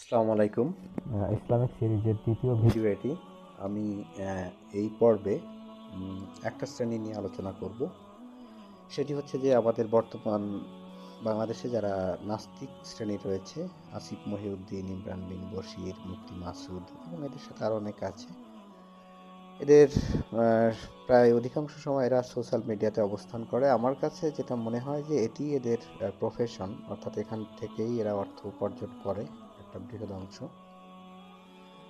আসসালামু আলাইকুম। ইসলামিক সিরিজের দ্বিতীয় ভিডিও এটি। আমি এই পর্বে একটা শ্রেণী নিয়ে আলোচনা করব। সেটি হচ্ছে যে আমাদের বর্তমান বাংলাদেশে যারা নাস্তিক শ্রেণী রয়েছে, আসিফ মহিউদ্দিন, ইমরান বিন বশির, মুফতি মাসুদ এবং এদের সাথে আরও অনেক আছে। এদের প্রায় অধিকাংশ সময় এরা সোশ্যাল মিডিয়াতে অবস্থান করে। আমার কাছে যেটা মনে হয় যে এটি এদের প্রফেশন, অর্থাৎ এখান থেকেই এরা অর্থ উপার্জন করে একটা বৃহৎ অংশ।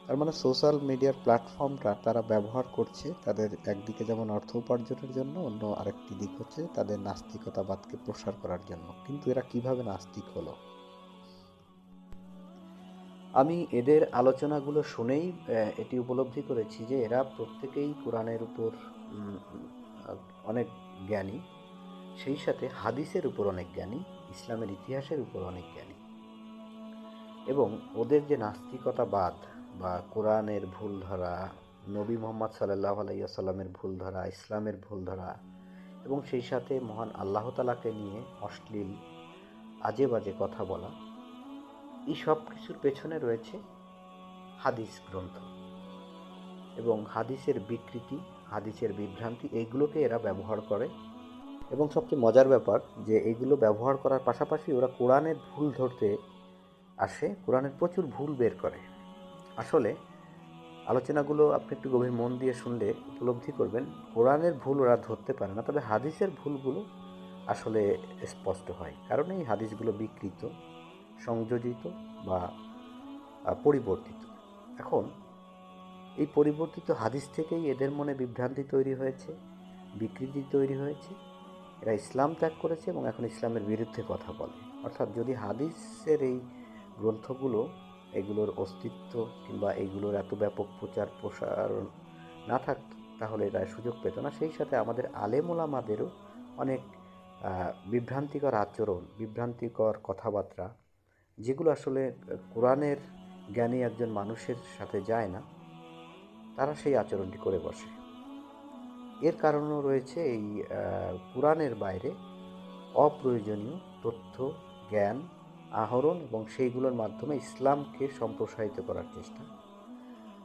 তার মানে সোশ্যাল মিডিয়ার প্ল্যাটফর্মটা তারা ব্যবহার করছে তাদের একদিকে যেমন অর্থ উপার্জনের জন্য, অন্য আরেকটি দিক হচ্ছে তাদের নাস্তিকতাবাদকে প্রসার করার জন্য। কিন্তু এরা কিভাবে নাস্তিক হলো? আমি এদের আলোচনাগুলো শুনেই এটি উপলব্ধি করেছি যে এরা প্রত্যেকেই কোরআনের উপর অনেক জ্ঞানী, সেই সাথে হাদিসের উপর অনেক জ্ঞানী, ইসলামের ইতিহাসের উপর অনেক জ্ঞানী। এবং ওদের যে নাস্তিকতাবাদ বা কোরআনের ভুল ধরা, নবী মোহাম্মদ সাল্লাল্লাহু আলাইহি ওয়াসাল্লামের ভুল ধরা, ইসলামের ভুল ধরা এবং সেই সাথে মহান আল্লাহ তাআলাকে নিয়ে অশ্লীল আজে বাজে কথা বলা, এই সব কিছুর পেছনে রয়েছে হাদিস গ্রন্থ এবং হাদিসের বিকৃতি, হাদিসের বিভ্রান্তি, এইগুলোকে এরা ব্যবহার করে। এবং সবচেয়ে মজার ব্যাপার যে এইগুলো ব্যবহার করার পাশাপাশি ওরা কোরআনের ভুল ধরতে আসে, কোরআনের প্রচুর ভুল বের করে। আসলে আলোচনাগুলো আপনি একটু গভীর মন দিয়ে শুনলে উপলব্ধি করবেন কোরআনের ভুল ওরা ধরতে পারে না, তবে হাদিসের ভুলগুলো আসলে স্পষ্ট হয়, কারণ এই হাদিসগুলো বিকৃত, সংযোজিত বা পরিবর্তিত। এখন এই পরিবর্তিত হাদিস থেকেই এদের মনে বিভ্রান্তি তৈরি হয়েছে, বিকৃতি তৈরি হয়েছে। এরা ইসলাম ত্যাগ করেছে এবং এখন ইসলামের বিরুদ্ধে কথা বলে। অর্থাৎ যদি হাদিসের এই গ্রন্থগুলো, এগুলোর অস্তিত্ব কিংবা এইগুলোর এত ব্যাপক প্রচার প্রসার না থাকত, তাহলে এরা সুযোগ পেত না। সেই সাথে আমাদের আলেম ওলামাদেরও অনেক বিভ্রান্তিকর আচরণ, বিভ্রান্তিকর কথাবার্তা, যেগুলো আসলে কোরআনের জ্ঞানী একজন মানুষের সাথে যায় না, তারা সেই আচরণটি করে বসে। এর কারণও রয়েছে এই কোরআনের বাইরে অপ্রয়োজনীয় তথ্য, জ্ঞান আহরণ এবং সেইগুলোর মাধ্যমে ইসলামকে সম্প্রসারিত করার চেষ্টা।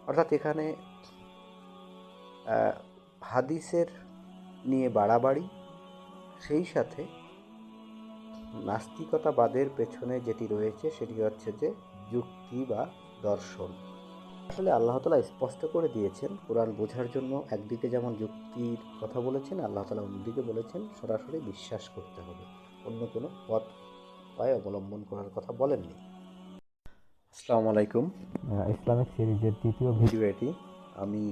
অর্থাৎ এখানে হাদিসের নিয়ে বাড়াবাড়ি, সেই সাথে নাস্তিকতাবাদের পেছনে যেটি রয়েছে সেটি হচ্ছে যে যুক্তি বা দর্শন। আসলে আল্লাহ তাআলা স্পষ্ট করে দিয়েছেন কোরআন বোঝার জন্য একদিকে যেমন যুক্তির কথা বলেছেন, আল্লাহ তাআলা অন্যদিকে বলেছেন সরাসরি বিশ্বাস করতে হবে, অন্য কোনো পথ উপায় অবলম্বন করার কথা বলেননি। আসসালামু আলাইকুম। ইসলামিক সিরিজের দ্বিতীয় ভিডিও এটি। আমি